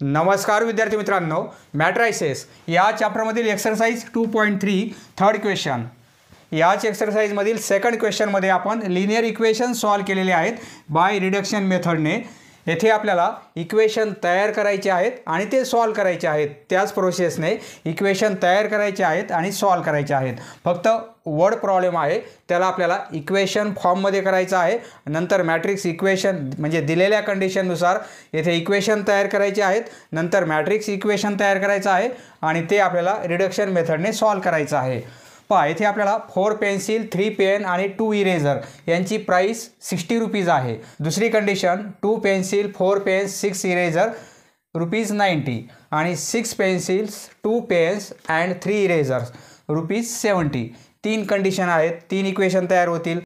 नमस्कार विद्यार्थी मित्रांनो, मॅट्रायसेस या चॅप्टरमधील एक्सरसाइज 2.3 थर्ड क्वेश्चन. याच एक्सरसाइजमधील सेकंड क्वेश्चनमध्ये आपण लिनियर इक्वेशन सॉल्व केलेले आहेत बाय रिडक्शन मेथडने. येथे आपल्याला इक्वेशन तयार करायचे आहेत आणि ते सॉल्व करायचे आहेत. त्याच प्रोसेसने इक्वेशन तयार करायचे आहेत आणि सॉल्व करायचे आहेत. फक्त वर्ड प्रॉब्लेम आहे, त्याला आपल्याला इक्वेशन फॉर्ममध्ये करायचं आहे. नंतर मॅट्रिक्स इक्वेशन म्हणजे दिलेल्या कंडिशननुसार येथे इक्वेशन तयार करायचे आहेत. नंतर मॅट्रिक्स इक्वेशन तयार करायचं आहे आणि ते आपल्याला रिडक्शन मेथडने सॉल्व करायचं आहे. पहा, येथे आपल्याला 4 पेन्सिल 3 पेन आणि 2 इरेझर यांची प्राईस 60 रुपीज आहे. दुसरी कंडिशन 2 पेन्सिल 4 पेन्स 6 इरेझर ₹90 आणि 6 pencils 2 pens and 3 erasers ₹70. 3 condition आहेत, 3 इक्वेशन तयार होतील.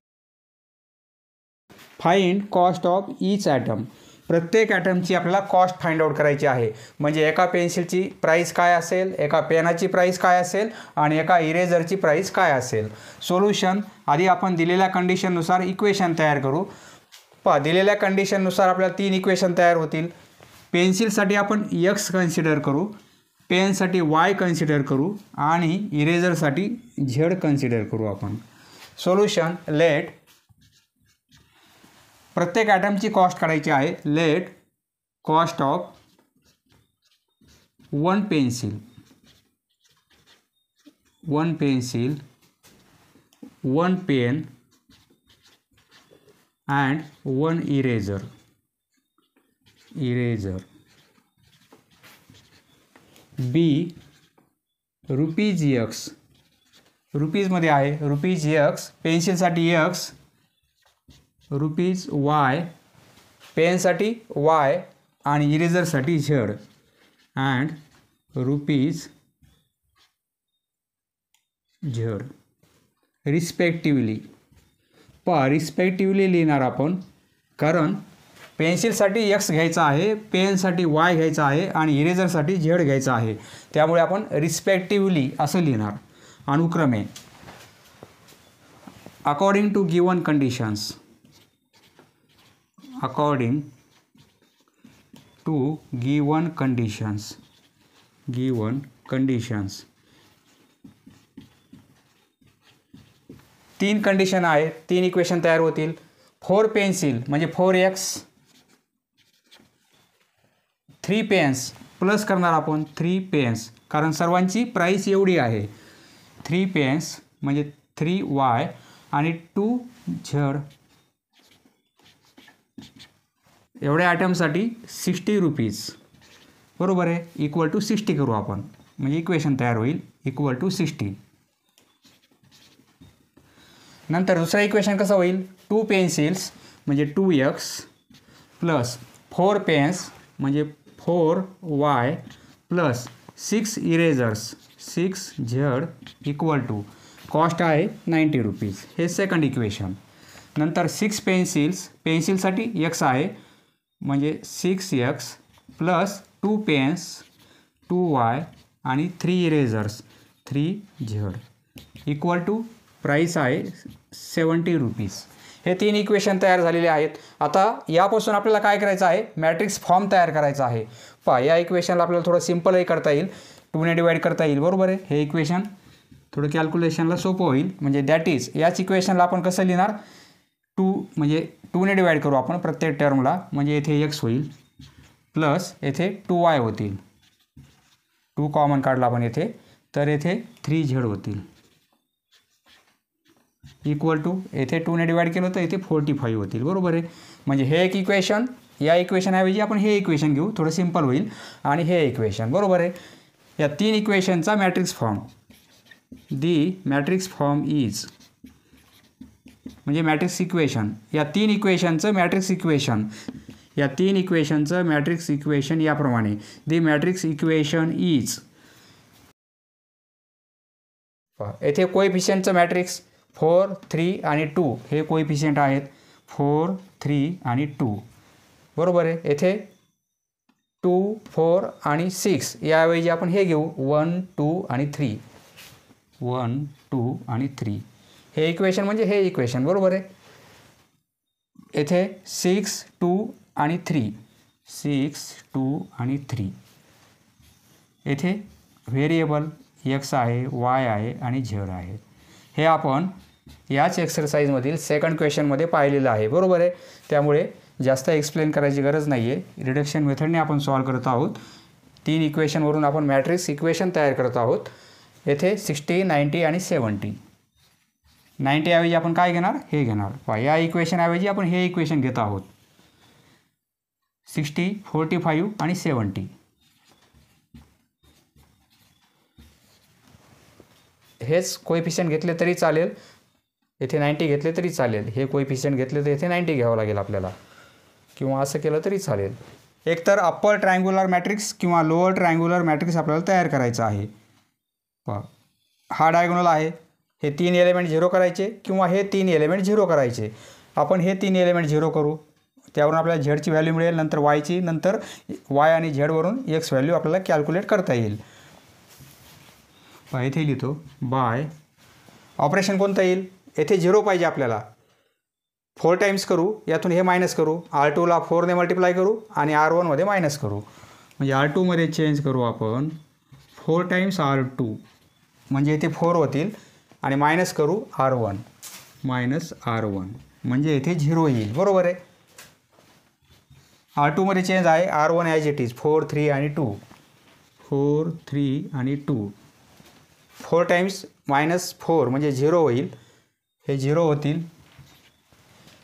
Find cost of each item. प्रत्येक ॲटमची आपल्याला कॉस्ट फाइंड आउट करायची आहे. म्हणजे एका पेन्सिलची प्राईस काय असेल, एका पेनाची प्राईस काय असेल आणि एका इरेझरची प्राईस काय असेल. सोल्युशन आधी आपण दिलेल्या कंडिशननुसार इक्वेशन तयार करू. पहा, दिलेल्या कंडिशननुसार आपल्याला 3 इक्वेशन तयार होतील. पेन्सिलसाठी आपण x कन्सिडर करू, पेनसाठी y कन्सिडर करू आणि इरेझरसाठी z कन्सिडर करू आपण. सोल्युशन लेट प्रत्येक ॲटमची कॉस्ट काढायची आहे. Let cost of 1 pencil 1 pen and 1 eraser be ₹x रुपीजमध्ये आहे. ₹x पेन्सिलसाठी x, ₹y पेनसाठी y आणि इरेझरसाठी z अँड z रिस्पेक्टिवली. पहा, रिस्पेक्टिवली लिहिणार आपण, कारण पेन्सिलसाठी x घ्यायचा आहे, पेनसाठी y घ्यायचा आहे आणि इरेझरसाठी z घ्यायचा आहे. त्यामुळे आपण रिस्पेक्टिवली असं लिहिणार अनुक्रमे. According to given conditions. According to given conditions 3 condition आहे, 3 इक्वेशन तयार होतील. 4 पेन्सिल म्हणजे 4x, 3 पेन्स प्लस करणार आपण 3 पेन्स, कारण सर्वांची प्राईस एवढी आहे. 3 पेन्स म्हणजे 3y आणि 2z. एवढ्या आयटमसाठी 60 रुपीज, बरोबर आहे. इक्वल टू 60 करू आपण, म्हणजे इक्वेशन तयार होईल इक्वल टू 60. नंतर दुसरं इक्वेशन कसं होईल. 2 पेन्सिल्स म्हणजे 2x प्लस 4 पेन्स म्हणजे 4y plus 6 erasers 6z equal to cost आहे 90 रुपीज. हे सेकंड इक्वेशन. नंतर 6 पेन्सिल्स पेन्सिलसाठी x आहे म्हणजे 6x प्लस 2 पेन्स 2y आणि 3 इरेझर्स 3z इक्वल टू प्राईस आहे 70 रुपीज. हे 3 इक्वेशन तयार झालेले आहेत. आता यापासून आपल्याला काय करायचं आहे, मॅट्रिक्स फॉर्म तयार करायचा आहे. पहा, या इक्वेशनला आपल्याला थोडं सिम्पलही करता येईल, 2 ने डिवाईड करता येईल, बरोबर आहे. हे इक्वेशन थोडं कॅल्क्युलेशनला सोपं होईल. म्हणजे दॅट इज याच इक्वेशनला आपण कसं लिहिणार, 2 म्हणजे 2 ने डिवाईड करू आपण प्रत्येक टर्मला, म्हणजे येथे x होईल प्लस येथे 2y होतील. 2 कॉमन काढला आपण येथे, तर येथे 3z होतील इक्वल टू येथे 2 ने डिवाईड केलं तर येथे 45 होतील, बरोबर आहे. म्हणजे हे एक इक्वेशन, या इक्वेशनऐवजी आपण हे इक्वेशन घेऊ, थोडं सिम्पल होईल. आणि हे इक्वेशन, बरोबर आहे. या 3 इक्वेशनचा matrix form. The matrix form is म्हणजे मॅट्रिक्स इक्वेशन. या 3 इक्वेशनचं मॅट्रिक्स इक्वेशन याप्रमाणे. The matrix equation is. येथे कोएफिशियंटचं मॅट्रिक्स 4, 3 आणि 2 हे कोएफिशियंट आहेत. 4, 3 आणि 2, बरोबर आहे. येथे 2, 4 आणि 6 याऐवजी आपण हे घेऊ 1, 2 आणि 3. 1, 2 आणि 3 हे इक्वेशन म्हणजे हे इक्वेशन, बरोबर आहे. येथे 6, 2 आणि 3 6, 2 आणि 3 येथे व्हेरिएबल एक्स आहे, वाय आहे आणि झेड आहे. हे आपण याच एक्सरसाइजमधील सेकंड क्वेश्चनमध्ये पाहिलेलं आहे, बरोबर आहे. त्यामुळे जास्त एक्सप्लेन करायची गरज नाही आहे. रिडक्शन मेथडने आपण सॉल्व करत आहोत. 3 इक्वेशनवरून आपण मॅट्रिक्स इक्वेशन तयार करत आहोत. येथे 60, 90 आणि 70. 90 ऐवजी आपण काय घेणार, हे घेणार. पहा, या इक्वेशनऐवजी आपण हे इक्वेशन घेत आहोत. 60, 45 आणि 70. हेच कोएफिशियंट घेतले तरी चालेल, येथे 90 घेतले तरी चालेल. हे कोएफिशियंट घेतले तर येथे 90 घ्यावं लागेल आपल्याला, किंवा असं केलं तरी चालेल. एकतर अप्पर ट्रायंग्युलर मॅट्रिक्स किंवा लोअर ट्रायंग्युलर मॅट्रिक्स आपल्याला तयार करायचं आहे. पहा, हा डायगोनल आहे. हे 3 एलिमेंट 0 करायचे किंवा हे 3 एलिमेंट 0 करायचे. आपण हे 3 एलिमेंट 0 करू, त्यावरून आपल्याला झेडची व्हॅल्यू मिळेल, नंतर वायची, नंतर वाय आणि झेडवरून एक्स व्हॅल्यू आपल्याला कॅल्क्युलेट करता येईल. पहा, इथे लिहितो बाय ऑपरेशन कोणतं येईल, येथे 0 पाहिजे आपल्याला. 4 टाइम्स करू, यातून हे मायनस करू, R2ला 4ने मल्टिप्लाय करू आणि R1मध्ये मायनस करू. म्हणजे R2मध्ये चेंज करू आपण 4 टाइम्स R2, म्हणजे इथे 4 होतील आणि मायनस करू R1 मायनस R1, म्हणजे इथे 0 येईल, बरोबर आहे. R2मध्ये चेंज आहे, R1 ॲज इट इज 4, 3 आणि 2. 4, 3 आणि 2. 4 टाइम्स मायनस 4 म्हणजे 0 होईल, हे 0 होतील.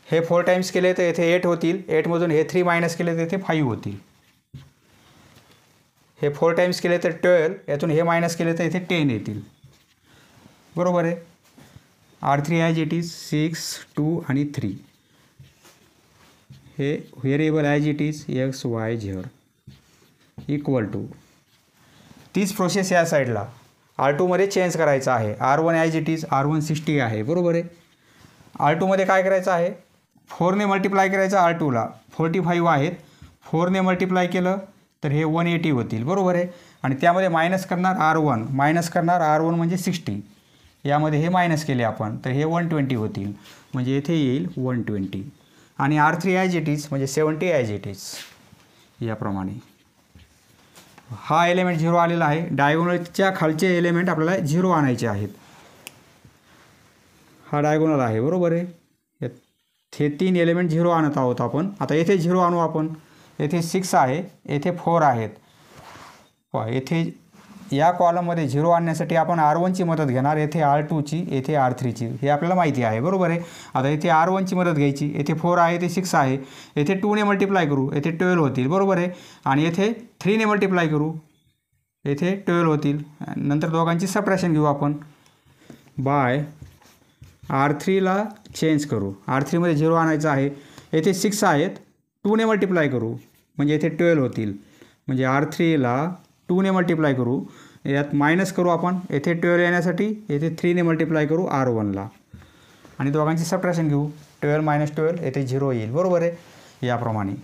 हे 4 टाइम्स केले तर येथे 8 होतील, 8मधून हे 3 मायनस केले तर येथे 5 होतील. हे 4 टाइम्स केले तर 12, यातून हे मायनस केले तर येथे 10 येतील, बरोबर आहे. R3 ॲज इट इज 6, 2 आणि 3. हे variable as it is x, y, z equal to. तीच प्रोसेस या साईडला R2मध्ये चेंज करायचं आहे. R1 as it is R1 60 आहे, बरोबर आहे. R2मध्ये काय करायचं आहे, 4ने मल्टिप्लाय करायचं R2ला. 45 आहेत, 4ने मल्टिप्लाय केलं तर हे 180 होतील, बरोबर आहे. आणि त्यामध्ये मायनस करणार R1, मायनस करणार R1 म्हणजे 60. यामध्ये हे मायनस केले आपण तर हे 120 होतील, म्हणजे येथे येईल 120. आणि R3 ॲज इट इज म्हणजे 70 ॲज इट इज याप्रमाणे. हा एलिमेंट 0 आलेला आहे. डायगोनलच्या खालचे एलिमेंट आपल्याला 0 आणायचे आहेत. हा डायगोनल आहे, बरोबर आहे. हे 3 एलिमेंट 0 आणत आहोत आपण. आता येथे 0 आणू आपण. येथे 6 आहे, येथे 4 आहेत. येथे या कॉलममध्ये 0 आणण्यासाठी आपण R1ची मदत घेणार, येथे R2ची, येथे R3ची. हे आपल्याला माहिती आहे, बरोबर आहे. आता येथे R1ची मदत घ्यायची. येथे 4 आहे, येथे 6 आहे. येथे 2ने मल्टिप्लाय करू, येथे 12 होतील, बरोबर आहे. आणि येथे 3ने मल्टिप्लाय करू, येथे 12 होतील. नंतर दोघांची सबट्रॅक्शन घेऊ आपण. बाय R3ला चेंज करू. R3मध्ये 0 आणायचं आहे. येथे 6 आहेत, 2ने मल्टिप्लाय करू म्हणजे येथे 12 होतील. म्हणजे R3ला 2ने मल्टिप्लाय करू, यात मायनस करू आपण. येथे 12 येण्यासाठी येथे 3ने मल्टिप्लाय करू R1ला आणि दोघांची सबट्रॅक्शन घेऊ. 12 मायनस 12 येथे 0 येईल, बरोबर आहे. याप्रमाणे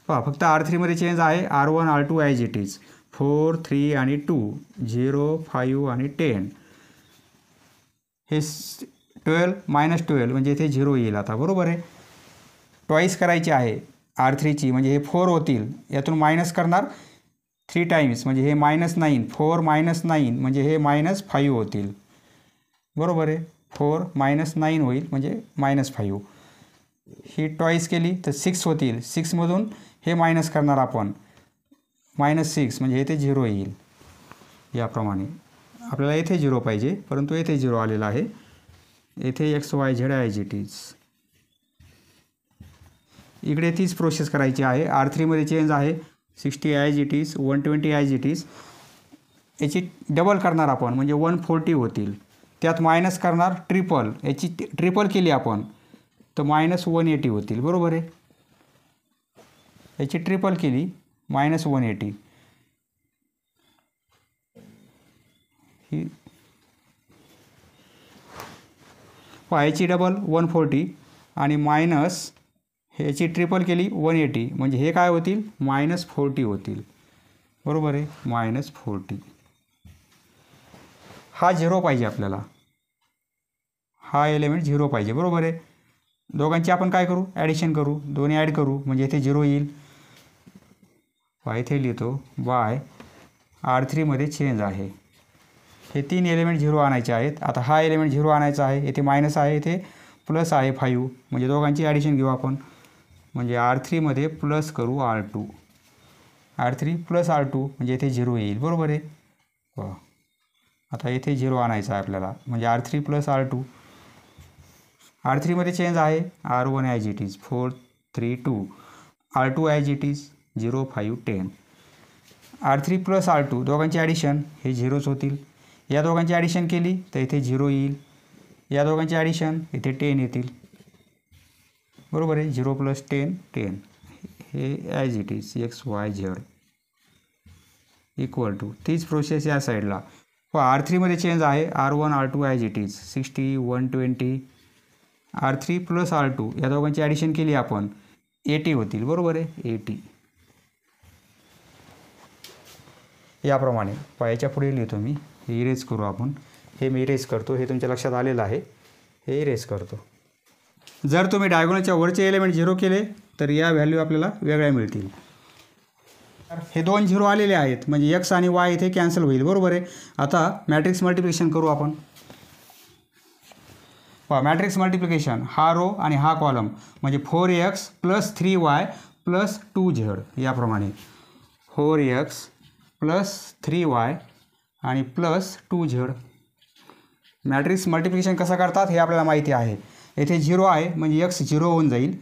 पहा, फक्त R3मध्ये चेंज आहे. R1, R2 as it is 4, 3 आणि 2, 0, 5 आणि 10. हे 12 मायनस 12 म्हणजे इथे 0 येईल आता, बरोबर आहे. ट्वाईस करायची आहे R3ची, म्हणजे हे 4 होतील. यातून मायनस करणार 3 टाइम्स म्हणजे हे -9. 4 - 9 म्हणजे हे -5 होतील, बरोबर आहे. 4 - 9 होईल म्हणजे -5. ही ट्वाईस केली तर 6 होतील. 6मधून हे मायनस करणार आपण, -6 म्हणजे येथे 0 येईल. याप्रमाणे आपल्याला येथे 0 पाहिजे, परंतु येथे 0 आलेला आहे. येथे x, y, Z as it is. इकडे तीच प्रोसेस करायची आहे. R3मध्ये चेंज आहे, 60 as it is, 120 as it is. याची डबल करणार आपण म्हणजे 140 होतील. त्यात मायनस करणार ट्रिपल, याची ट्रिपल केली आपण तर -180 होतील, बरोबर आहे. याची ट्रिपल केली -180. ही याची डबल 140 आणि मायनस ह्याची ट्रिपल केली 180 म्हणजे हे काय होतील -40 होतील, बरोबर आहे. -40. हा 0 पाहिजे आपल्याला, हा एलिमेंट 0 पाहिजे, बरोबर आहे. दोघांची आपण काय करू, ॲडिशन करू, दोन्ही ॲड करू म्हणजे इथे 0 येईल. इथे लिहितो बाय R3मध्ये चेंज आहे. हे 3 एलिमेंट 0 आणायचे आहेत. आता हा एलिमेंट 0 आणायचा आहे. येथे मायनस आहे, येथे प्लस आहे 5, म्हणजे दोघांची ॲडिशन घेऊ आपण. म्हणजे R3मध्ये प्लस करू R2. R3 प्लस R2 म्हणजे येथे 0 येईल. बरोबर आहे. आता येथे 0 आणायचा आहे आपल्याला, म्हणजे R3 प्लस R2. R3मध्ये चेंज आहे. R1 as it is 4 3 2. R2 as it is 0 5 10. R3 plus R2 दोघांची ॲडिशन हे 0च होतील. या दोघांची ॲडिशन केली तर इथे 0 येईल. या दोघांची ॲडिशन इथे 10 येतील. बरोबर आहे. 0 प्लस 10 10. हे as it is XYZ equal to. तीच प्रोसेस या साईडला. R3मध्ये चेंज आहे. R1 R2 as it is 60 120. R3 plus R2 या दोघांची ॲडिशन केली आपण 80 होतील. बरोबर आहे. 80 याप्रमाणे. याच्या पुढे लिहितो मी. हे इरेज करू आपण. हे मी इरेज करतो. हे तुमच्या लक्षात आलेलं आहे. हे इरेज करतो. जर तुम्ही डायगोनलच्या वरचे एलिमेंट 0 केले तर या व्हॅल्यू आपल्याला वेगळ्या मिळतील. हे 2 0 आलेले आहेत, म्हणजे x आणि y इथे कॅन्सल होईल. बरोबर आहे. आता मॅट्रिक्स मल्टिप्लिकेशन करू आपण. मॅट्रिक्स मल्टिप्लिकेशन, हा रो आणि हा कॉलम, म्हणजे 4x plus 3y plus 2z याप्रमाणे. 4x प्लस 3y आणि प्लस 2z. मॅट्रिक्स मल्टिप्लिकेशन कसं करतात हे आपल्याला माहिती आहे. येथे 0 आहे म्हणजे x 0 होऊन जाईल.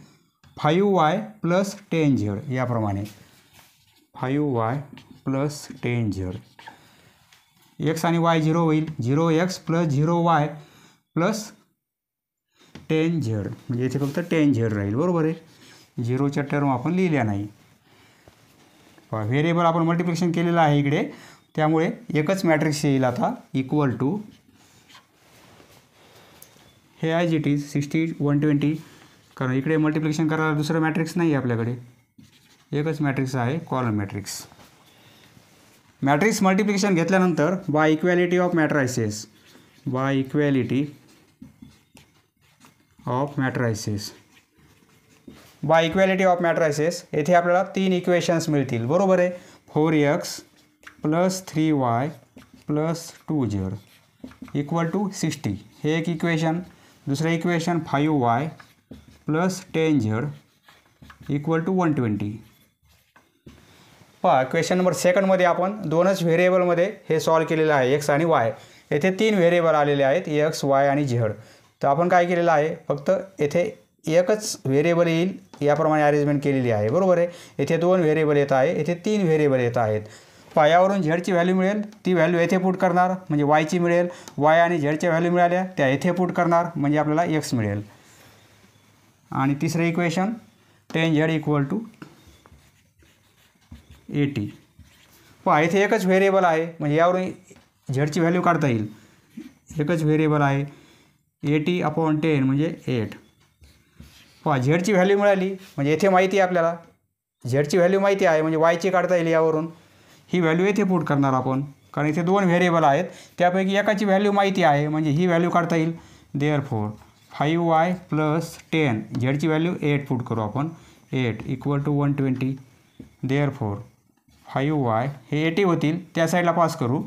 5y प्लस 10z याप्रमाणे. 5y plus 10z. x आणि y 0 होईल. 0x plus 0y plus 10z, म्हणजे इथे फक्त 10z राहील. बरोबर आहे. 0च्या टर्म आपण लिहिल्या नाही. व्हेरिएबल आपण मल्टिप्लिकेशन केलेलं आहे इकडे, त्यामुळे एकच मॅट्रिक्स येईल आता. इक्वल टू हे ॲज इट इज 60 120. कारण इकडे मल्टिप्लिकेशन करायला दुसरं मॅट्रिक्स नाही आहे आपल्याकडे. एकच मॅट्रिक्स आहे, कॉलम मॅट्रिक्स. मॅट्रिक्स मल्टिप्लिकेशन घेतल्यानंतर by equality of matrices. By equality of matrices. By equality of matrices येथे आपल्याला 3 इक्वेशन्स मिळतील. बरोबर आहे. 4x plus 3y plus 2z equal to 60. हे एक इक्वेशन. दुसरं equation 5y plus 10z equal to 120. Question number 2मध्ये आपण 2च व्हेरिएबलमध्ये हे सॉल्व केलेलं आहे, x आणि y. येथे 3 व्हेरिएबल आलेले आहेत, x y आणि z. तर आपण काय केलेलं आहे, फक्त येथे एकच व्हेरिएबल येईल याप्रमाणे अरेंजमेंट केलेली आहे. बरोबर आहे. येथे 2 व्हेरिएबल येत आहे, येथे 3 व्हेरिएबल येत आहेत. यावरून झेडची व्हॅल्यू मिळेल, ती व्हॅल्यू येथे पुट करणार म्हणजे वायची मिळेल. वाय आणि झेडच्या व्हॅल्यू मिळाल्या त्या येथे पुट करणार म्हणजे आपल्याला एक्स मिळेल. आणि तिसरं इक्वेशन 10z इक्वल टू 80. येथे एकच व्हेरिएबल आहे म्हणजे यावरून झेडची व्हॅल्यू काढता येईल. एकच व्हेरिएबल आहे. 80/10 म्हणजे 8. झेडची व्हॅल्यू मिळाली म्हणजे येथे माहिती आहे आपल्याला, झेडची व्हॅल्यू माहिती आहे म्हणजे वायची काढता येईल यावरून. ही व्हॅल्यू येथे पुट करणार आपण, कारण इथे 2 व्हेरिएबल आहेत, त्यापैकी एकाची व्हॅल्यू माहिती आहे म्हणजे ही व्हॅल्यू काढता येईल. देअरफॉर 5y प्लस 10, झेडची व्हॅल्यू 8 पुट करू आपण. 8 इक्वल टू 120. देअरफॉर 5y हे 80 होतील, त्या साईडला पास करू.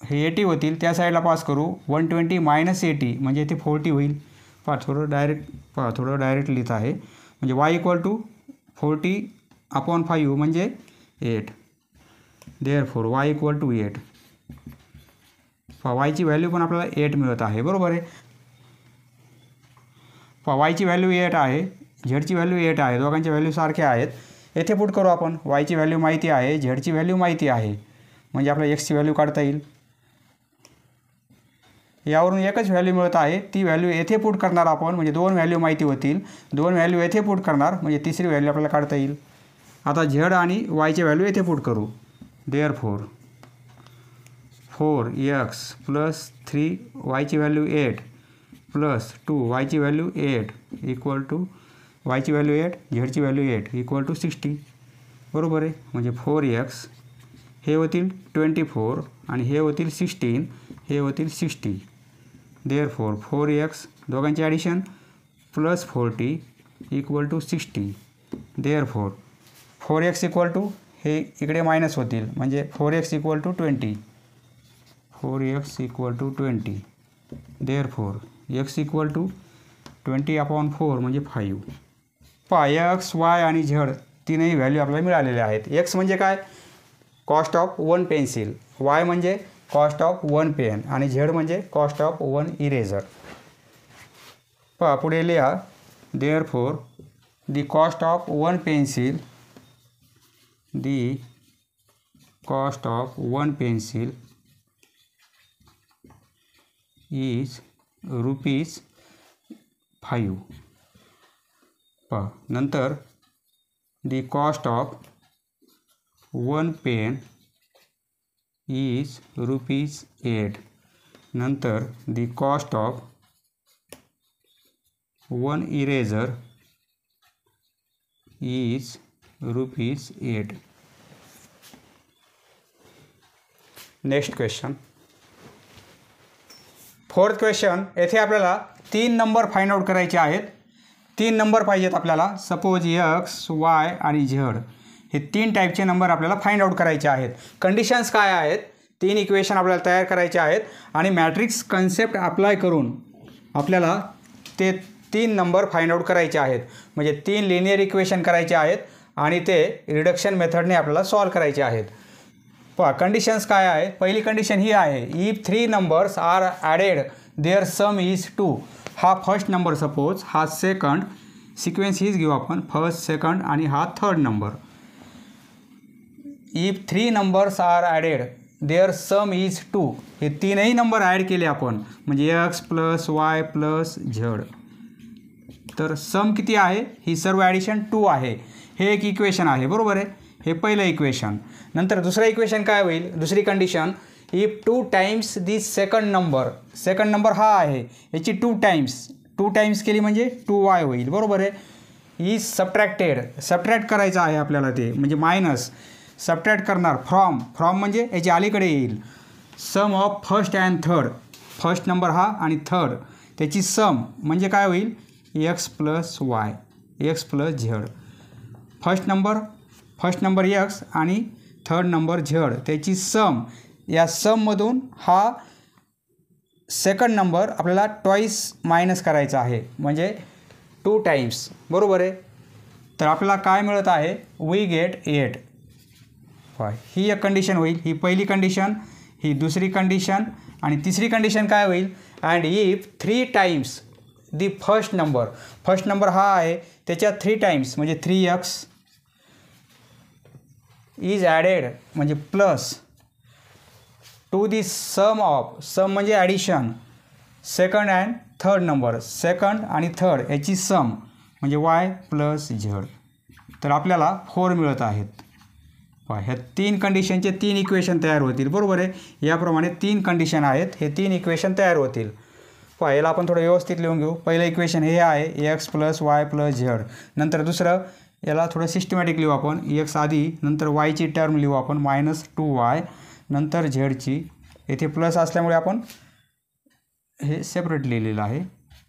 हे 80 होतील, त्या साईडला पास करू. 120 मायनस 80 म्हणजे इथे 40 होईल. थोडं डायरेक्ट लिहित आहे. म्हणजे y इक्वल टू 40/5 म्हणजे 8. Therefore y equal to 8. वायची व्हॅल्यू पण आपल्याला 8 मिळत आहे. बरोबर आहे. वायची व्हॅल्यू 8 आहे, झेडची व्हॅल्यू 8 आहे, दोघांच्या व्हॅल्यू सारख्या आहेत. येथे पुट करू आपण. वायची व्हॅल्यू माहिती आहे, झेडची व्हॅल्यू माहिती आहे, म्हणजे आपल्याला एक्सची व्हॅल्यू काढता येईल. यावरून एकच व्हॅल्यू मिळत आहे, ती व्हॅल्यू येथे पुट करणार आपण म्हणजे 2 व्हॅल्यू माहिती होतील. 2 व्हॅल्यू येथे पुट करणार म्हणजे तिसरी व्हॅल्यू आपल्याला काढता येईल. आता झेड आणि वायची व्हॅल्यू येथे पुट करू. देअरफॉर 4x प्लस 3 वायची व्हॅल्यू 8 प्लस 2 वायची व्हॅल्यू 8 इक्वल टू वायची व्हॅल्यू 8, झेडची व्हॅल्यू 8 इक्वल टू 60. बरोबर आहे. म्हणजे 4x हे होतील 24 आणि हे होतील 16, हे होतील 60. देअरफॉर 4x दोघांचे addition plus 40 equal to 60. Therefore 4x equal to हे इकडे मायनस होतील म्हणजे 4x equal to 20. 4x equal to 20. Therefore x equal to 20/4 म्हणजे 5. पहा x, y आणि z तीनही व्हॅल्यू आपल्याला मिळालेल्या आहेत. x म्हणजे काय? Cost of 1 pencil. y म्हणजे कॉस्ट ऑफ 1 पेन आणि z म्हणजे कॉस्ट ऑफ 1 इरेझर. पहा पुढे लिहा therefore the cost of 1 pencil, the cost of 1 pencil is ₹5. पहा नंतर the cost of 1 pen is ₹8. नंतर the cost of 1 eraser is ₹8. Next question. Fourth question. येथे आपल्याला 3 नंबर फाइंड आउट करायचे आहेत. 3 नंबर पाहिजेत आपल्याला. सपोज x, y आणि z हे 3 टाईपचे नंबर आपल्याला फाइंड आउट करायचे आहेत. कंडिशन्स काय आहेत? 3 इक्वेशन आपल्याला तयार करायचे आहेत आणि मॅट्रिक्स कन्सेप्ट अप्लाय करून आपल्याला ते 3 नंबर फाइंड आउट करायचे आहेत. म्हणजे 3 लिनियर इक्वेशन करायचे आहेत आणि ते रिडक्शन मेथडने आपल्याला सॉल्व करायचे आहेत. पहा कंडिशन्स काय आहे? पहिली कंडिशन ही आहे, if 3 numbers are added their sum is 2. हा फर्स्ट नंबर सपोज, हा सेकंड, सिक्वेन्स हीच घेऊ आपण, फर्स्ट, सेकंड आणि हा third number. If 3 numbers are added their sum is 2. हे तीनही नंबर ॲड केले आपण म्हणजे x plus y plus z. तर सम किती आहे? ही सर्व ॲडिशन 2 आहे. हे एक इक्वेशन आहे, बरोबर आहे. हे पहिलं इक्वेशन. नंतर दुसरं इक्वेशन काय होईल? दुसरी condition, if 2 times the second number. Second number हा आहे, याची 2 टाइम्स केली म्हणजे 2y होईल, बरोबर आहे. इज सबट्रॅक्टेड. सबट्रॅक्ट करायचं आहे आपल्याला ते म्हणजे मायनस. सबट्रॅक्ट करणार फ्रॉम म्हणजे याच्या अलीकडे येईल. Sum of first and third. First number हा आणि थर्ड त्याची सम म्हणजे काय होईल? x plus y, x plus z. First number x आणि थर्ड नंबर z त्याची सम. या सममधून हा सेकंड नंबर आपल्याला ट्वाईस मायनस करायचा आहे म्हणजे 2 टाइम्स, बरोबर आहे. तर आपल्याला काय मिळत आहे? We get 8. ही एक कंडिशन होईल. ही पहिली कंडिशन, ही दुसरी कंडिशन आणि तिसरी कंडिशन काय होईल? And if 3 times the first number हा आहे त्याच्या 3 टाइम्स म्हणजे 3x इज ॲडेड म्हणजे प्लस टू दी सम म्हणजे addition second and third number. Second आणि थर्ड याची सम म्हणजे y प्लस z. तर आपल्याला 4 मिळत आहेत. ह्या 3 कंडिशनचे 3 इक्वेशन तयार होतील, बरोबर आहे. याप्रमाणे 3 कंडिशन आहेत, हे 3 इक्वेशन तयार होतील. याला आपण थोडं व्यवस्थित लिहून घेऊ. पहिलं इक्वेशन हे आहे x plus y plus z. नंतर दुसरं याला थोडं सिस्टमॅटिक लिहू आपण. x आधी, नंतर yची टर्म लिहू आपण -2y, नंतर झेडची. येथे प्लस असल्यामुळे आपण हे सेपरेट लिहिलेलं आहे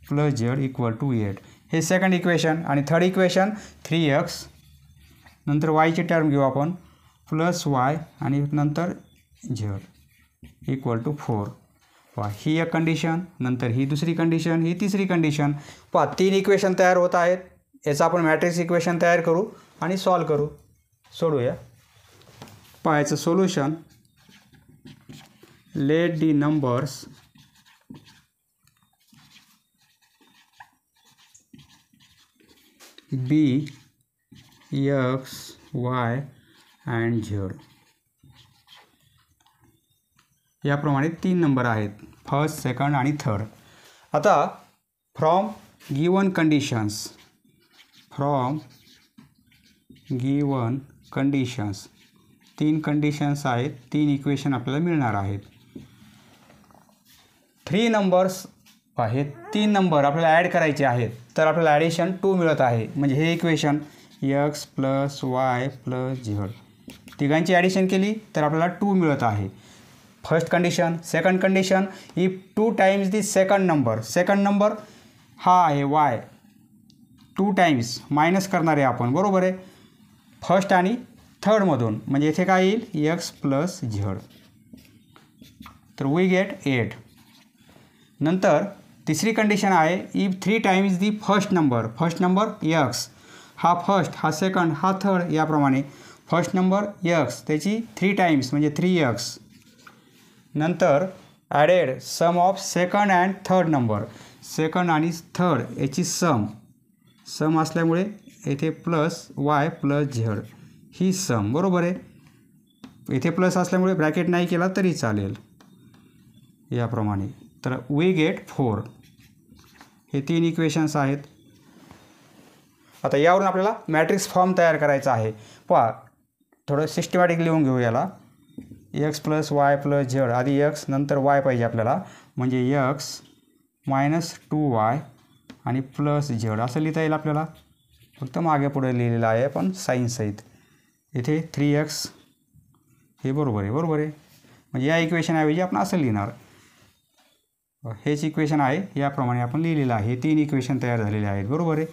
प्लस z इक्वल टू 8. हे सेकंड इक्वेशन. आणि थर्ड इक्वेशन 3x, नंतर yची टर्म घेऊ आपण प्लस y आणि नंतर z इक्वल टू 4. ही एक कंडिशन, नंतर ही दुसरी कंडिशन, ही तिसरी कंडिशन. 3 इक्वेशन तयार होत आहेत. याचं आपण मॅट्रिक्स इक्वेशन तयार करू आणि सॉल्व करू, सोडूया. याचं solution, let the numbers be x, y and z. याप्रमाणे 3 नंबर आहेत, फर्स्ट, सेकंड आणि थर्ड. आता फ्रॉम गिवन कंडिशन्स 3 कंडिशन्स आहेत, 3 इक्वेशन आपल्याला मिळणार आहेत. 3 नंबर्स आहेत, 3 नंबर आपल्याला ॲड करायचे आहेत. तर आपल्याला ॲडिशन 2 मिळत आहे म्हणजे हे equation x plus y plus z. तिघांची ॲडिशन केली तर आपल्याला 2 मिळत आहे. First condition. Second condition, if 2 times the second number हा आहे y, 2 टाइम्स मायनस करणार आहे आपण, बरोबर आहे. फर्स्ट आणि थर्डमधून म्हणजे इथे काय येईल एक्स प्लस झेड, तर वी गेट 8. नंतर तिसरी कंडिशन आहे if 3 times the first number x, हा फर्स्ट, हा सेकंड, हा थर्ड, याप्रमाणे फर्स्ट नंबर एक्स त्याची 3 टाइम्स म्हणजे 3x. नंतर added sum of second and third number, second आणि थर्ड याची सम असल्यामुळे येथे प्लस वाय प्लस झेड ही सम, बरोबर आहे. येथे प्लस असल्यामुळे ब्रॅकेट नाही केला तरी चालेल याप्रमाणे. तर वी गेट 4. हे 3 इक्वेशन्स आहेत. आता यावरून आपल्याला मॅट्रिक्स फॉर्म तयार करायचा आहे. पहा थोडं सिस्टमॅटिक लिहून घेऊ याला. X plus y plus Z, आधी एक्स नंतर वाय पाहिजे आपल्याला, म्हणजे एक्स मायनस 2y आणि प्लस झेड असं लिहिता येईल आपल्याला. फक्त मागे पुढे लिहिलेलं आहे पण साईन सहित. इथे 3x हे बरोबर आहे. म्हणजे या इक्वेशनऐवजी आपण असं लिहिणार. हेच इक्वेशन आहे, याप्रमाणे आपण लिहिलेलं आहे. हे 3 इक्वेशन तयार झालेले आहेत, बरोबर आहे.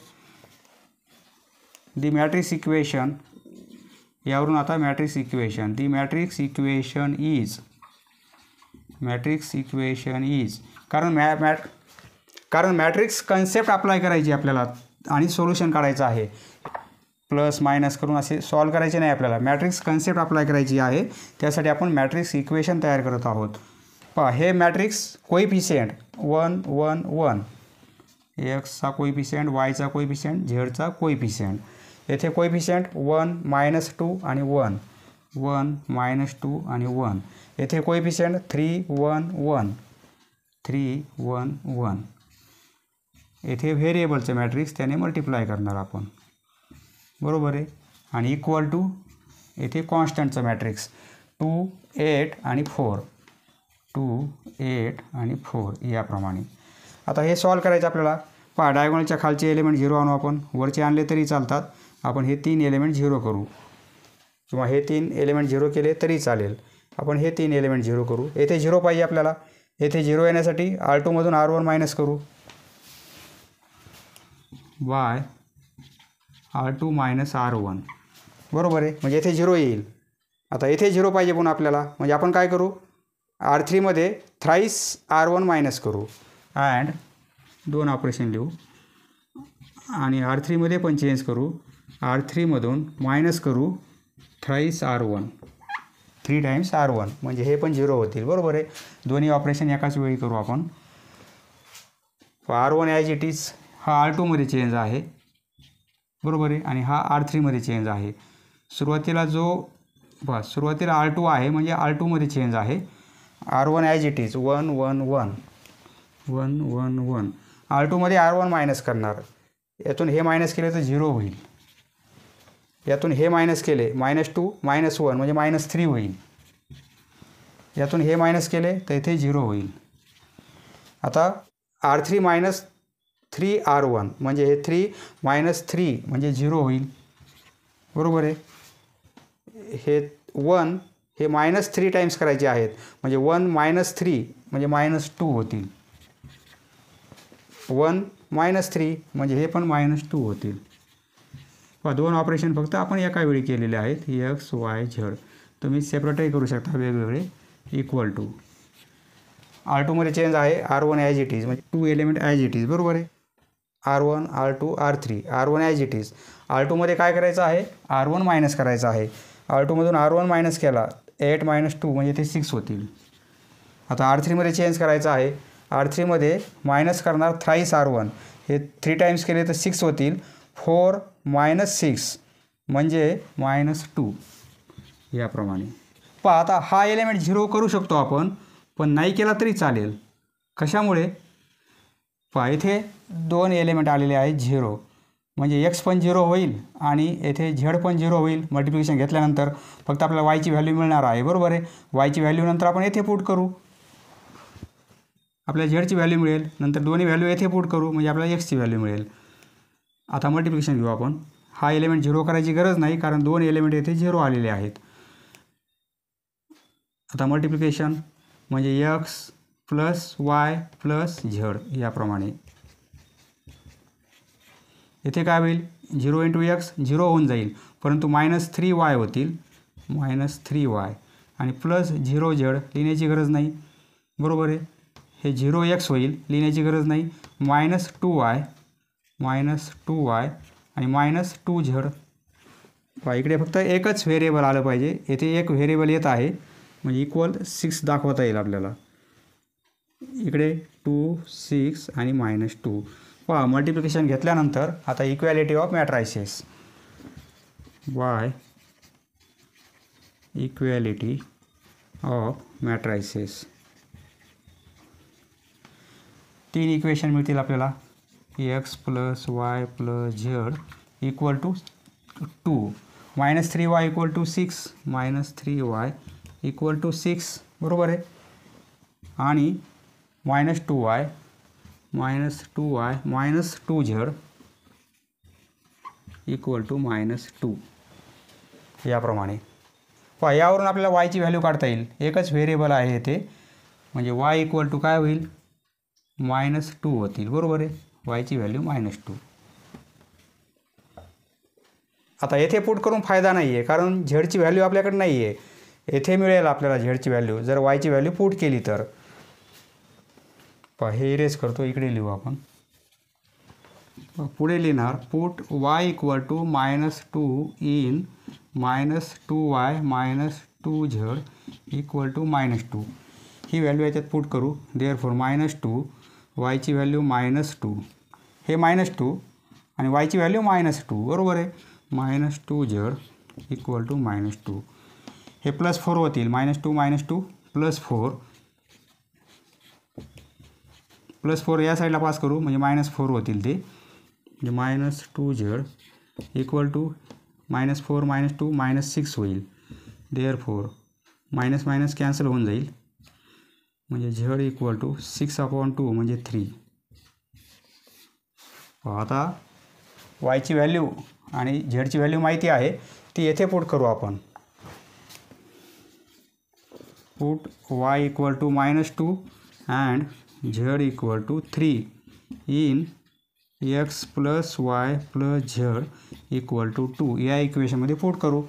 दी मॅट्रिक्स इक्वेशन, यावरून आता matrix equation, the matrix equation is कारण मॅट्रिक्स कन्सेप्ट अप्लाय करायची आपल्याला आणि सोल्युशन काढायचं आहे. प्लस मायनस करून असे सॉल्व करायचे नाही आपल्याला, मॅट्रिक्स कन्सेप्ट अप्लाय करायची आहे. त्यासाठी आपण मॅट्रिक्स इक्वेशन तयार करत आहोत. पहा हे मॅट्रिक्स कोइफिशियंट 1 1 1, एक्सचा कोइफिशियंट, वायचा कोइफिशियंट, झेडचा कोइफिशियंट. येथे कोइफिशियंट 1 -2 आणि 1 1 -2 आणि 1. येथे कोइफिशियंट 3 1 1 3 1 1. येथे व्हेरिएबलचं मॅट्रिक्स त्याने मल्टिप्लाय करणार आपण, बरोबर आहे. आणि इक्वल टू येथे कॉन्स्टंटचं मॅट्रिक्स 2 8 आणि 4 2 8 आणि 4 याप्रमाणे. आता हे सॉल्व करायचं आपल्याला. पहा डायगोनलच्या खालचे एलिमेंट 0 आणू आपण, वरचे आणले तरी चालतात. आपण हे 3 एलिमेंट 0 करू किंवा हे 3 एलिमेंट 0 केले तरी चालेल. आपण हे 3 एलिमेंट 0 करू. येथे 0 पाहिजे आपल्याला. येथे 0 येण्यासाठी R2 मधून R1 मायनस करू, बाय R2 मायनस R1, बरोबर आहे. म्हणजे येथे 0 येईल. आता येथे 0 पाहिजे पण आपल्याला, म्हणजे आपण काय करू, R3 मध्ये थ्राईस R1 मायनस करू अँड 2 ऑपरेशन लिहू आणि R3 मध्ये पण चेंज करू. R3 मधून मायनस करू थ्राईस R1, 3 टाइम्स R1, म्हणजे हे पण 0 होतील, बरोबर आहे. दोन्ही ऑपरेशन एकाच वेळी करू आपण. R1 ॲज इट इज हा R2 मध्ये चेंज आहे, बरोबर आहे. आणि हा R3 मध्ये चेंज आहे. सुरुवातीला R2 आहे म्हणजे R2 मध्ये चेंज आहे. R1 as it is 1 1 1 1 1 1. R2 मध्ये R1 मायनस करणार. यातून हे मायनस केले तर 0 होईल. यातून हे मायनस केले -2 -1 म्हणजे -3 होईल. यातून हे मायनस केले तर इथे 0 होईल. आता R3 मायनस 3 R1 म्हणजे हे 3 मायनस 3 म्हणजे 0 होईल, बरोबर आहे. हे 1 हे -3 टाइम्स करायचे आहेत म्हणजे 1 - 3 म्हणजे -2 होतील. 1 - 3 म्हणजे हे पण -2 होतील. 2 ऑपरेशन फक्त आपण एका वेळी केलेले आहेत, एक्स वाय झेड. तुम्ही सेपरेटही करू शकता वेगवेगळे. इक्वल टू R2 मध्ये चेंज आहे R1 ॲज इट इज, म्हणजे 2 एलिमेंट ॲज इट इज, बरोबर आहे. R1 R2 R3 R1 as it is. R2 मध्ये काय करायचं आहे, R1 मायनस करायचं आहे. R2 मधून R1 मायनस केला 8 - 2 म्हणजे ते 6 होतील. आता R3 मध्ये चेंज करायचं आहे. R3 मध्ये मायनस करणार थ्राईस R1, हे 3 टाइम्स केले तर 6 होतील. 4 - 6 म्हणजे -2 याप्रमाणे. पहा आता हा एलिमेंट 0 करू शकतो आपण, पण नाही केला तरी चालेल. कशामुळे, पहा इथे 2 एलिमेंट आलेले आहेत 0, म्हणजे x पण 0 होईल आणि येथे z पण 0 होईल. मल्टिप्लिकेशन घेतल्यानंतर फक्त आपल्याला वायची व्हॅल्यू मिळणार आहे, बरोबर आहे. वायची व्हॅल्यू नंतर आपण येथे पुट करू, आपल्याला झेडची व्हॅल्यू मिळेल. नंतर दोन्ही व्हॅल्यू येथे पुट करू म्हणजे आपल्याला एक्सची व्हॅल्यू मिळेल. आता मल्टिप्लिकेशन घेऊ आपण. हा एलिमेंट 0 करायची गरज नाही कारण 2 एलिमेंट येथे 0 आलेले आहेत. आता मल्टिप्लिकेशन म्हणजे x plus y plus Z याप्रमाणे. येथे काय होईल, 0 × x 0 होऊन जाईल. परंतु -3y होतील, -3y आणि प्लस 0z लिहिण्याची गरज नाही, बरोबर आहे. हे 0x होईल, लिहिण्याची गरज नाही. -2y आणि -2z. इकडे फक्त एकच व्हेरिएबल आलं पाहिजे. येथे एक व्हेरिएबल येत आहे म्हणजे इक्वल 6 दाखवता येईल आपल्याला. इकडे 2, 6 आणि -2. पहा मल्टिप्लिकेशन घेतल्यानंतर आता equality of matrices. y equality of matrices. 3 equation मिळतील आपल्याला. x + y + z equal to 2. -3y equal to 6, -3y equal to 6, बरोबर आहे. आणि -2y -2z इक्वल टू -2. याप्रमाणे पहा यावरून आपल्याला y ची व्हॅल्यू काढता येईल. एकच व्हेरिएबल आहे येथे म्हणजे y इक्वल टू काय होईल, -2 होतील, बरोबर आहे. y ची व्हॅल्यू -2. आता येथे पुट करून फायदा नाही आहे कारण झेडची व्हॅल्यू आपल्याकडे नाही आहे. येथे मिळेल आपल्याला झेडची व्हॅल्यू जर y ची व्हॅल्यू पुट केली तर. पहा हे इरेज करतो, इकडे लिहू आपण. पुढे लिहिणार put y equal to -2 in -2y -2z equal to -2. ही व्हॅल्यू याच्यात पुट करू. देअरफॉर -2 y ची व्हॅल्यू -2, हे -2 आणि y ची व्हॅल्यू -2, बरोबर आहे. -2z equal to -2. हे +4 होतील. -2 +4 +4 या साईडला पास करू म्हणजे -4 होतील ते. म्हणजे -2z इक्वल टू -4 -2 -6 होईल. देअरफॉर मायनस कॅन्सल होऊन जाईल म्हणजे z इक्वल टू 6/2 म्हणजे 3. आता y ची व्हॅल्यू आणि z ची व्हॅल्यू माहिती आहे ती येथे पुट करू आपण. Put y equal to -2 and z equal to 3 in x + y + z equal to 2. या इक्वेशनमध्ये पुट करू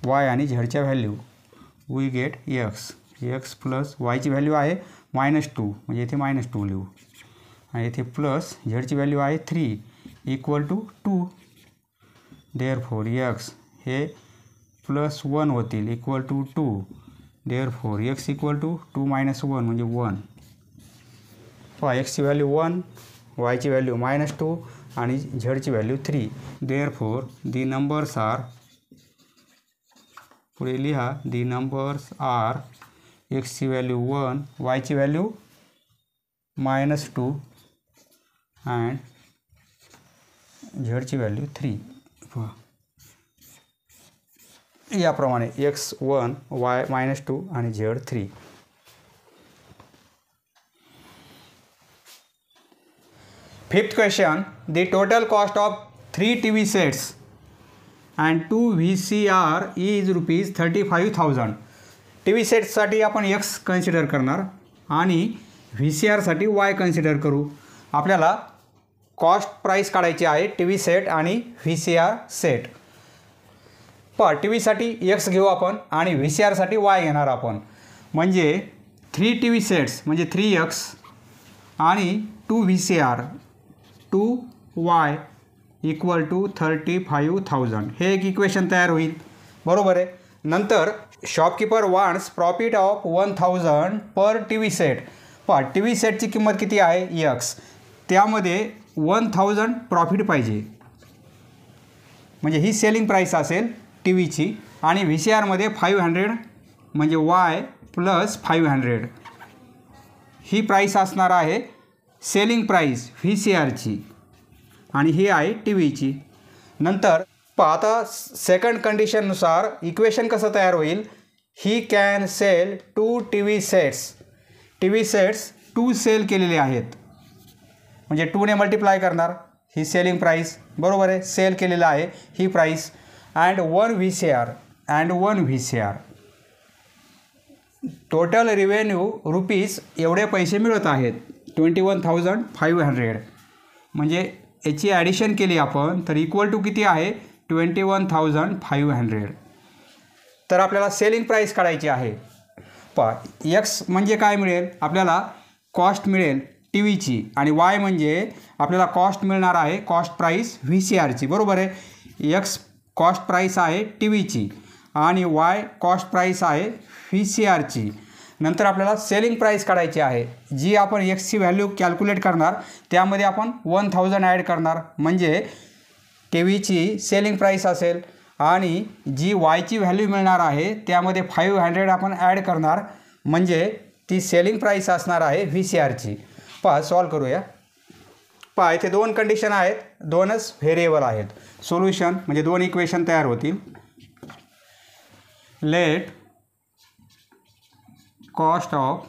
y आणि z च्या value. We get x plus y ची व्हॅल्यू आहे -2 म्हणजे इथे -2 लिहू आणि इथे प्लस z ची व्हॅल्यू आहे 3 इक्वल टू 2. देअरफॉर x हे +1 होतील equal to 2. Therefore x equal to 2 - 1 म्हणजे 1. पहा x ची व्हॅल्यू 1, y ची व्हॅल्यू -2 आणि z ची value 3. Therefore the numbers are, पुढे लिहा दी नंबर्स आर x ची व्हॅल्यू 1, y ची व्हॅल्यू -2 अँड z ची व्हॅल्यू 3. याप्रमाणे x 1, y -2 आणि z 3. Fifth question, the total cost of 3 TV sets and 2 VCR is ₹35,000. TV सेट्ससाठी आपण x consider करणार आणि VCRसाठी y कन्सिडर करू. आपल्याला कॉस्ट प्राईस काढायची आहे TV सेट आणि VCR सेट. पहा TVसाठी x घेऊ आपण आणि VCRसाठी y घेणार आपण. म्हणजे 3 TV सेट्स म्हणजे 3x आणि 2 VCR 2y इक्वल टू 35,000. हे एक इक्वेशन तयार होईल, बरोबर आहे. नंतर shopkeeper wants profit of 1,000 per TV set. पहा TV सेटची किंमत किती आहे x, त्यामध्ये 1,000 प्रॉफिट पाहिजे म्हणजे ही सेलिंग प्राईस असेल TVची आणि VCRमध्ये 500 म्हणजे y + 500 ही प्राईस असणार आहे सेलिंग प्राईस VCRची आणि ही आहे TVची. नंतर पहा आता सेकंड कंडिशननुसार इक्वेशन कसं तयार होईल. He can sell 2 TV sets. TV sets 2 sell केलेले आहेत म्हणजे 2 ने मल्टिप्लाय करणार ही सेलिंग प्राईस, बरोबर आहे. सेल केलेलं आहे ही price and 1 VCR total revenue rupees एवढे पैसे मिळत आहेत 21,500. म्हणजे याची ॲडिशन केली आपण तर इक्वल टू किती आहे 21,500. तर आपल्याला सेलिंग प्राईस काढायची आहे. एक्स म्हणजे काय मिळेल आपल्याला, कॉस्ट मिळेल टी व्हीची, आणि वाय म्हणजे आपल्याला कॉस्ट मिळणार आहे कॉस्ट प्राईस VCRची. बरोबर आहे. एक्स कॉस्ट प्राईस आहे टी व्हीची आणि वाय कॉस्ट प्राईस आहे VCRची. नंतर आपल्याला सेलिंग प्राईस काढायची आहे. जी आपण एक्सची व्हॅल्यू कॅल्क्युलेट करणार त्यामध्ये आपण 1000 ॲड करणार, म्हणजे टी व्हीची सेलिंग प्राईस असेल, आणि जी वायची व्हॅल्यू मिळणार आहे त्यामध्ये 500 आपण ॲड करणार, म्हणजे ती सेलिंग प्राईस असणार आहे VCRची. सॉल्व करूया. इथे दोन कंडिशन आहेत, दोनच व्हेरिएबल आहेत. सोल्युशन म्हणजे दोन इक्वेशन तयार होतील. Let cost of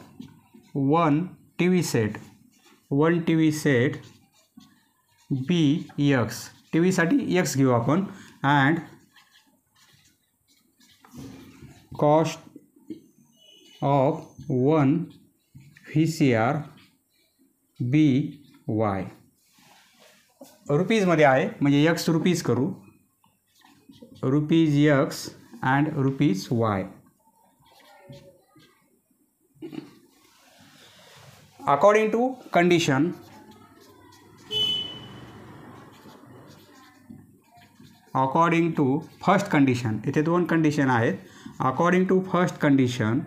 one T V set be X. T व्हीसाठी एक्स घेऊ आपण, and cost of one VCR be Y. रुपीजमध्ये आहे म्हणजे एक्स रुपीज करू, rupees X and rupees Y. According to condition, according to first condition, इथे दोन condition आहेत. According to first condition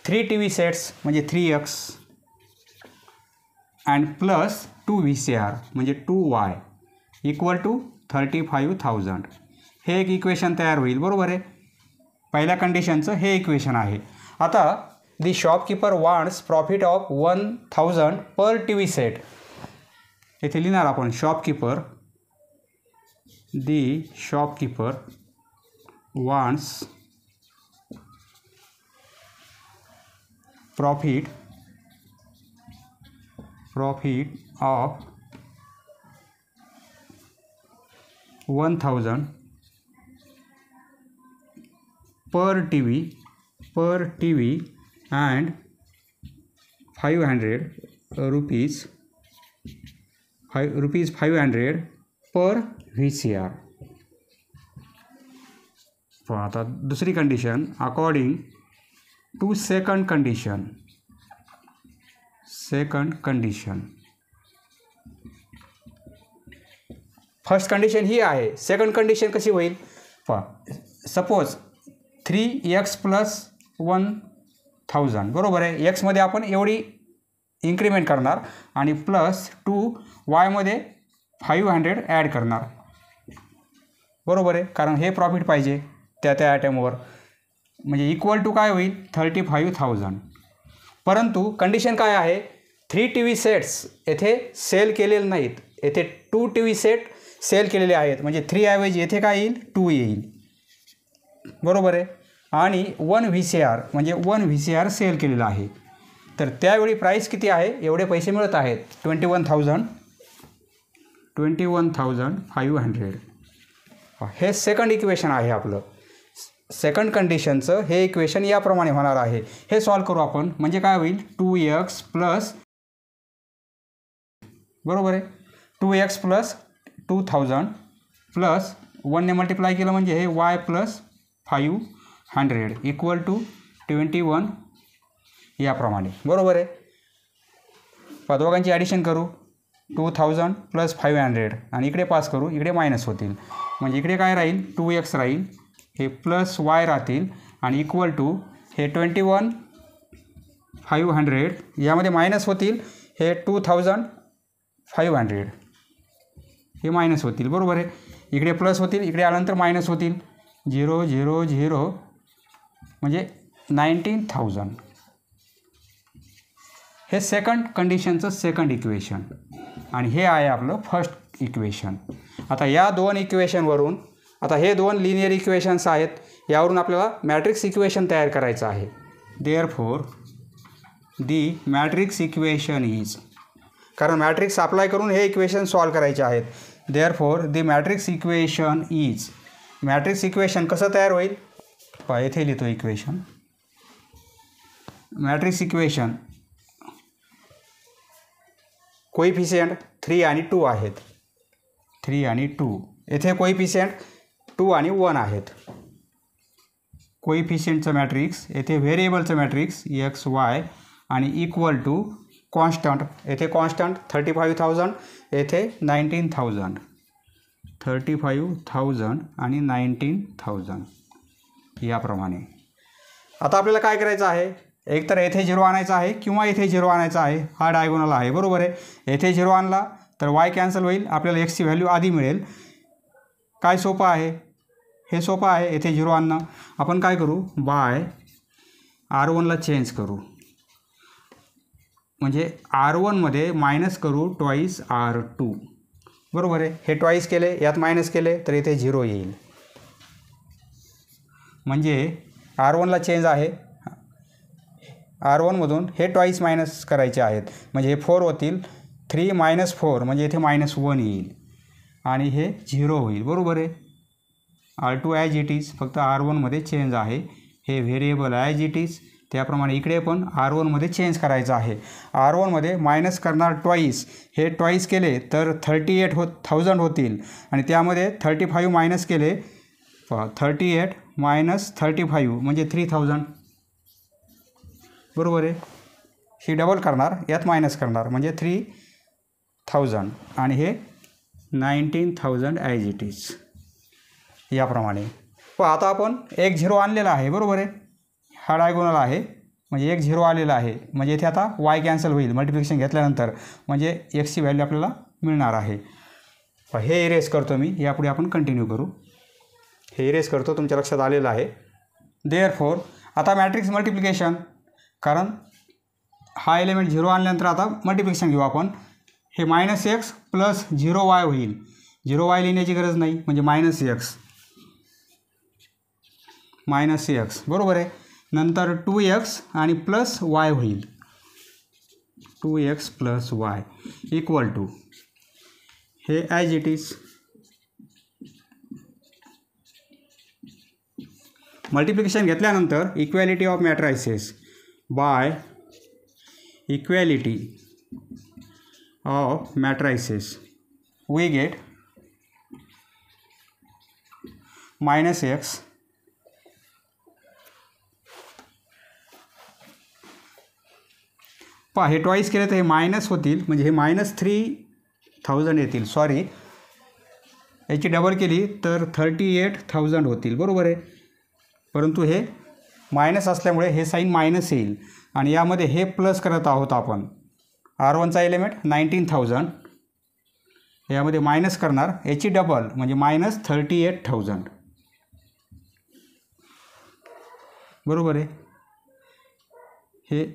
3 TV sets म्हणजे 3x अँड प्लस 2 VCR म्हणजे 2y equal to 35,000. हे एक इक्वेशन तयार होईल. बरोबर आहे. पहिल्या कंडिशनचं हे इक्वेशन आहे. आता the shopkeeper wants profit of 1000 per TV set. इथे लिहिणार आपण shopkeeper, the shopkeeper wants profit of 1000 per TV and 500 rupees 500 per VCR. आता दुसरी condition, according to second condition. First condition ही आहे. सेकंड कंडिशन कशी होईल? Suppose 3x plus 1000. बरोबर आहे. एक्समध्ये आपण एवढी इन्क्रीमेंट करणार आणि प्लस 2y मध्ये 500 ॲड करणार. बरोबर आहे, कारण हे प्रॉफिट पाहिजे त्या आयटमवर, म्हणजे इक्वल टू काय होईल 35,000. परंतु कंडिशन काय आहे, 3 TV सेट्स येथे सेल केलेले नाहीत, येथे 2 TV सेट सेल केलेले आहेत, म्हणजे 3 ऐवजी येथे काय येईल 2 येईल. बरोबर आहे. आणि 1 VCR म्हणजे 1 VCR सेल केलेला आहे. तर त्यावेळी प्राईस किती आहे, एवढे पैसे मिळत आहेत 21,500. हे सेकंड इक्वेशन आहे आपलं. सेकंड कंडिशनचं हे इक्वेशन याप्रमाणे होणार आहे. हे सॉल्व करू आपण, म्हणजे काय होईल 2x प्लस, बरोबर आहे, 2x प्लस 2000 प्लस 1ने मल्टिप्लाय केलं म्हणजे हे y प्लस 500 इक्वल टू 21 याप्रमाणे. बरोबर आहे. दोघांची ॲडिशन करू, 2000 प्लस 500 आणि इकडे पास करू, इकडे मायनस होतील, म्हणजे इकडे काय राहील 2x राहील, हे प्लस y राहतील आणि इक्वल टू हे 21,500 यामध्ये मायनस होतील, हे 2,500 हे मायनस होतील. बरोबर आहे. इकडे प्लस होतील, इकडे आल्यानंतर मायनस होतील, 0 0 0 म्हणजे 19,000. हे सेकंड कंडिशनचं सेकंड इक्वेशन आणि हे आहे आपलं फर्स्ट इक्वेशन. आता या दोन इक्वेशनवरून, आता हे दोन लिनियर इक्वेशन्स आहेत, यावरून आपल्याला मॅट्रिक्स इक्वेशन तयार करायचं आहे. Therefore the matrix equation is, कारण मॅट्रिक्स अप्लाय करून हे इक्वेशन सॉल्व करायचे आहेत. Therefore the matrix equation is, matrix equation कसं तयार होईल, येथे लिहितो इक्वेशन. मॅट्रिक्स इक्वेशन कोइफिशियंट 3 आणि 2 आहेत. 3 आणि 2. येथे कोइफिशियंट 2 आणि 1 आहेत. कोइफिशियंटचं मॅट्रिक्स येथे व्हेरिएबलचं मॅट्रिक्स एक्स वाय आणि इक्वल टू कॉन्स्टंट. येथे कॉन्स्टंट 35,000, येथे 19,000. 35,000 आणि 19,000 याप्रमाणे. आता आपल्याला काय करायचं आहे, एक तर येथे 0 आणायचा आहे किंवा येथे 0 आणायचा आहे. हा डायगोनल आहे बरोबर आहे. येथे 0 आणला तर y कॅन्सल होईल, आपल्याला x ची व्हॅल्यू आधी मिळेल. काय सोपं आहे, हे सोपं आहे. येथे 0 आणणं. आपण काय करू, बाय R1ला चेंज करू, म्हणजे R1 मध्ये मायनस करू ट्वाईस R2 बरोबर आहे. हे ट्वाईस केले, यात मायनस केले तर इथे 0 येईल. म्हणजे R1ला चेंज आहे, R1मधून हे ट्वाईस मायनस करायचे आहेत, म्हणजे हे 4 होतील. 3 मायनस 4 म्हणजे इथे -1 येईल आणि हे 0 होईल बरोबर आहे. R2 ॲज इट इज, फक्त R1मध्ये चेंज आहे. हे व्हेरिएबल ॲज इट इज, त्याप्रमाणे इकडे पण R1मध्ये चेंज करायचं आहे. R1मध्ये मायनस करणार ट्वाईस, हे ट्वाईस केले तर 38,000 होतील आणि त्यामध्ये 35 मायनस केले, 38 मायनस 35 म्हणजे 3,000 बरोबर आहे. ही डबल करणार, यात मायनस करणार म्हणजे 3,000 आणि हे 19,000 ॲज इट इज याप्रमाणे. आता आपण एक 0 आणलेला आहे बरोबर आहे. हा डायगोनल आहे म्हणजे एक 0 आलेला आहे, म्हणजे इथे आता y कॅन्सल होईल मल्टिप्लिकेशन घेतल्यानंतर, म्हणजे x ची व्हॅल्यू आपल्याला मिळणार आहे. हे इरेज करतो मी, यापुढे आपण कंटिन्यू करू. हे इरेज करतो, तुमच्या लक्षात आलेलं आहे. देअरफॉर आता मॅट्रिक्स मल्टिप्लिकेशन, कारण हा एलिमेंट 0 आणल्यानंतर आता मल्टिप्लिकेशन घेऊ आपण. हे -x प्लस 0y होईल. 0y लिहिण्याची गरज नाही, म्हणजे -x बरोबर आहे. नंतर 2x आणि प्लस y होईल. 2x plus y equal to हे ॲज इट इज. मल्टिप्लिकेशन घेतल्यानंतर equality of matrices by equality of matrices we get -x पहा, हे ट्वाईस केले तर हे मायनस होतील, म्हणजे हे -3,000 येतील. सॉरी, याची डबल केली तर 38,000 होतील बरोबर आहे. परंतु हे मायनस असल्यामुळे हे साईन मायनस येईल आणि यामध्ये हे प्लस करत आहोत आपण. R1चा एलिमेंट 19,000, यामध्ये मायनस करणार, याची डबल म्हणजे -38,000 बरोबर आहे. हे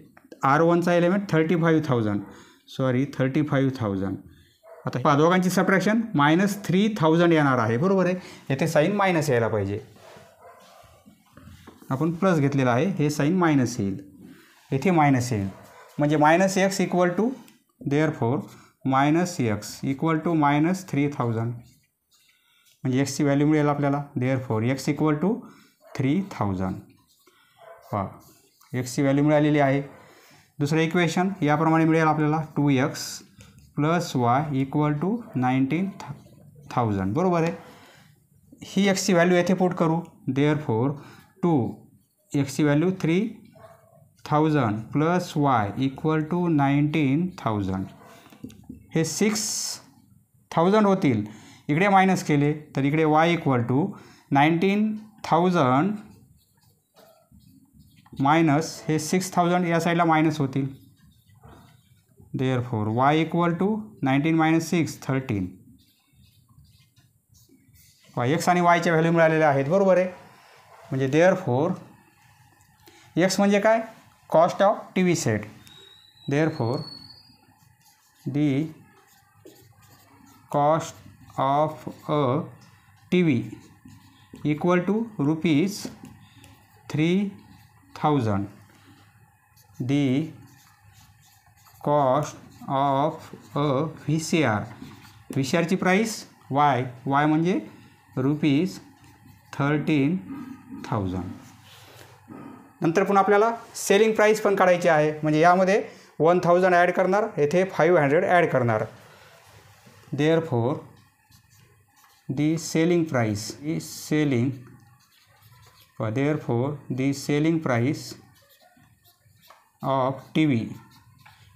R1चा एलिमेंट 35,000. आता दोघांची सबट्रॅक्शन -3,000 येणार आहे बरोबर आहे. येथे साईन मायनस यायला पाहिजे, आपण प्लस घेतलेला आहे, हे साईन मायनस येईल, येथे मायनस येईल, म्हणजे -x equal to therefore -x equal to -3,000, म्हणजे x ची व्हॅल्यू मिळेल आपल्याला. Therefore x equal to 3,000. पहा, x ची व्हॅल्यू मिळालेली आहे. दुसरं इक्वेशन याप्रमाणे मिळेल आपल्याला. 2x plus y equal to 19,000 बरोबर आहे. ही x ची व्हॅल्यू येथे पुट करू. देअरफॉर 2x ची value 3,000 plus y equal to 19,000. हे 6,000 होतील, इकडे मायनस केले तर इकडे y इक्वल टू 19,000 मायनस हे 6,000 या साईडला मायनस होतील. Therefore y equal to 19 minus 6 13. x आणि y च्या व्हॅल्यू मिळालेल्या आहेत बरोबर आहे. म्हणजे देअरफॉर x म्हणजे काय, cost of T V set. Therefore the cost of a T V equal to ₹3,000. The cost of a VCR, VCRची प्राईस y म्हणजे ₹13,000. नंतर पण आपल्याला सेलिंग प्राईस पण काढायची आहे, म्हणजे यामध्ये 1000 ॲड करणार, येथे 500 ॲड करणार. Therefore the selling price of T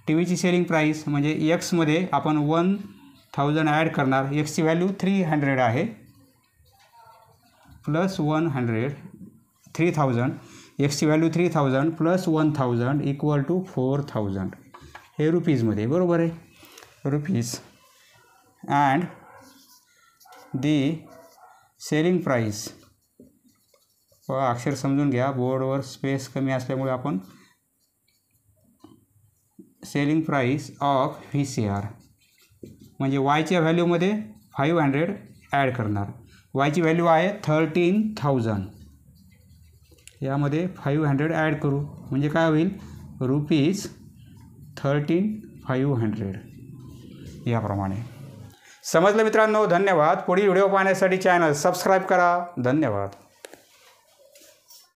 व्हीची सेलिंग प्राईस म्हणजे एक्समध्ये आपण 1000 ॲड करणार. एक्सची व्हॅल्यू 300 आहे प्लस 100 3000, एक्सची व्हॅल्यू 3000 प्लस 1000 इक्वल टू 4000. हे रुपीजमध्ये बरोबर आहे, rupees. And the selling price, अक्षर समजून घ्या, बोर्डवर स्पेस कमी असल्यामुळे आपण सेलिंग प्राईस ऑफ VCR म्हणजे वायच्या व्हॅल्यूमध्ये 500 ॲड करणार. वायची व्हॅल्यू आहे 13000, यामध्ये 500 ॲड करू म्हणजे काय होईल, रुपीज 13500. याप्रमाणे. समजलं मित्रांनो? धन्यवाद. पुढील व्हिडिओ पाहण्यासाठी चॅनल सबस्क्राईब करा. धन्यवाद.